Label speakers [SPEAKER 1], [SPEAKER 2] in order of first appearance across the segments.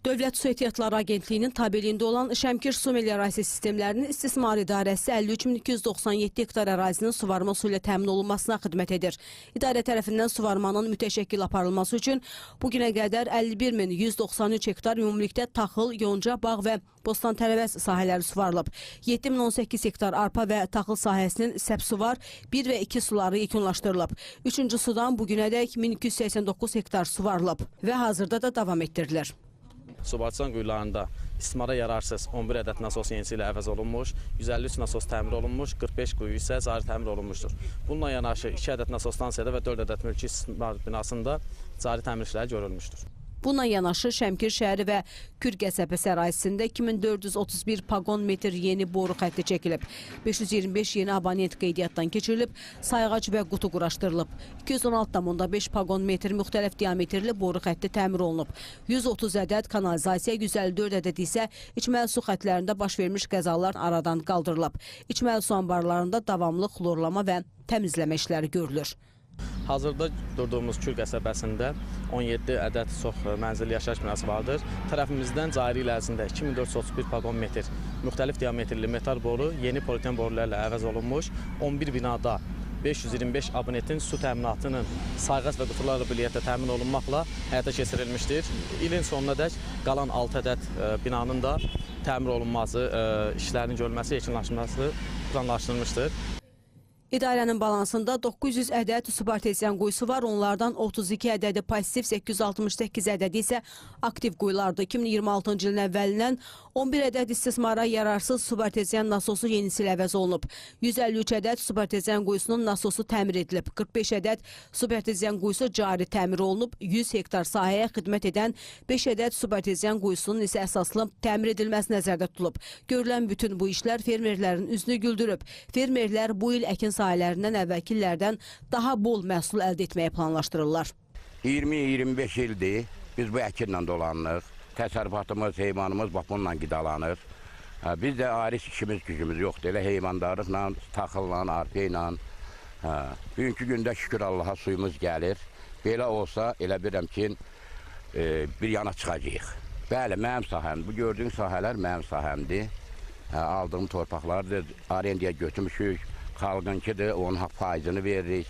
[SPEAKER 1] Dövlət Su Ehtiyatları Agentliyinin tabeliyində olan Şəmkir su meliorasiya sistemlərinin istismar idarəsi 53.297 hektar ərazinin suvarma su ilə təmin olunmasına xidmət edir. İdarə tərəfindən suvarmanın mütəşəkkil aparılması üçün bugünə qədər 51.193 hektar ümumilikdə taxıl, yonca, bağ və bostan-tərəvəz sahələri suvarılıb. 7.018 hektar arpa və taxıl sahəsinin səbsuvar 1 və 2 suları yekunlaşdırılıb. Üçüncü sudan bugünədək 1289 hektar suvarılıb və hazırda da davam etdirilir.
[SPEAKER 2] Subarçılan quyularında istismara yararsız 11 ədəd nasos yenisi ilə əvəz olunmuş, 153 nasos təmir olunmuş, 45 quyu isə cari təmir olunmuşdur. Bununla yanaşı 2 ədəd nasos stansiyada və 4 ədəd mülki istismar binasında cari təmir işləri görülmüşdür.
[SPEAKER 1] Bununla yanaşı Şəmkir şəhəri və Kür qəsəbəsi ərazisində 2431 pagon metr yeni boru xətti çəkilib. 525 yeni abonent qeydiyyatdan keçirilib, sayğac və qutu quraşdırılıb. 216,5 pagon metr müxtəlif diametrli boru xətti təmir olunub. 130 ədəd kanalizasiya, 154 ədəd isə içməli su xətlərində baş vermiş qəzalar aradan qaldırılıb. İçməli su anbarlarında davamlı xlorlama və təmizləmə işləri görülür.
[SPEAKER 2] Hazırda durduğumuz Kür qəsəbəsində 17 ədəd çox mənzilli yaşayış binası vardır. Tərəfimizdən cari il ərzində 2431 pagon metr müxtəlif diametrli metal boru yeni politen borularla əvəz olunmuş. 11 binada 525 abonentin su təminatının sayğac və qutularla birlikdə təmin olunmaqla həyata keçirilmişdir. İlin sonuna dək qalan 6 ədəd binanın da təmir olunması, işlərinin görülməsi, yekunlaşması planlaşdırılmışdır.
[SPEAKER 1] İdarənin balansında 900 ədəd subarteziyan quyusu var. Onlardan 32 ədədi pasiv, 868 ədədi isə aktiv quyulardır. 2026-cı ilin əvvəlindən 11 ədəd istismara yararsız subarteziyan nasosu yenisi ilə əvəz olunub. 153 ədəd subarteziyan quyusunun nasosu təmir edilib. 45 ədəd subarteziyan quyusu cari təmir olunub. 100 hektar sahəyə xidmət edən 5 ədəd subarteziyan quyusunun isə əsaslı təmir edilməsi nəzərdə tutulub. Görülən bütün bu işlər fermerlərin üzünü güldürüb. Fermerlər bu il əkin sahələrindən əvvəlki illərdən daha bol məhsul əldə etməyə planlaşdırırlar.
[SPEAKER 3] 20-25 ildir biz bu əkinlə dolanırıq. Təsərrüfatımız, heyvanımız bununla qidalanır. Bizdə ayrı işimiz gücümüz yoxdur. Elə heyvandarlıqla, taxılla, arpa ilə. Bugünkü gündə şükür Allaha suyumuz gəlir. Belə olsa elə bilirəm ki, bir yana çıxacağıq. Bəli, mənim sahəm. Bu gördüyün sahələr mənim sahəmdir. Aldığım torpaqlardır, arendaya götürmüşük. Xalqınkidir, onun faizini veririk.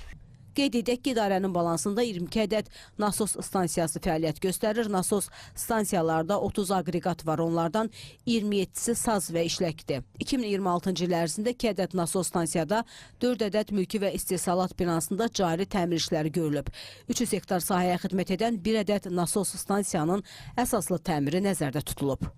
[SPEAKER 1] Qeyd edək ki, idarənin balansında 22 ədəd nasos stansiyası fəaliyyət göstərir. Nasos stansiyalarda 30 aqreqat var, onlardan 27-si saz və işləkdir. 2026-cı il ərzində 2 ədəd nasos stansiyada, 4 ədəd mülki və istehsalat binasında cari təmir işləri görülüb. 300 hektar sahəyə xidmət edən 1 ədəd nasos stansiyanın əsaslı təmiri nəzərdə tutulub.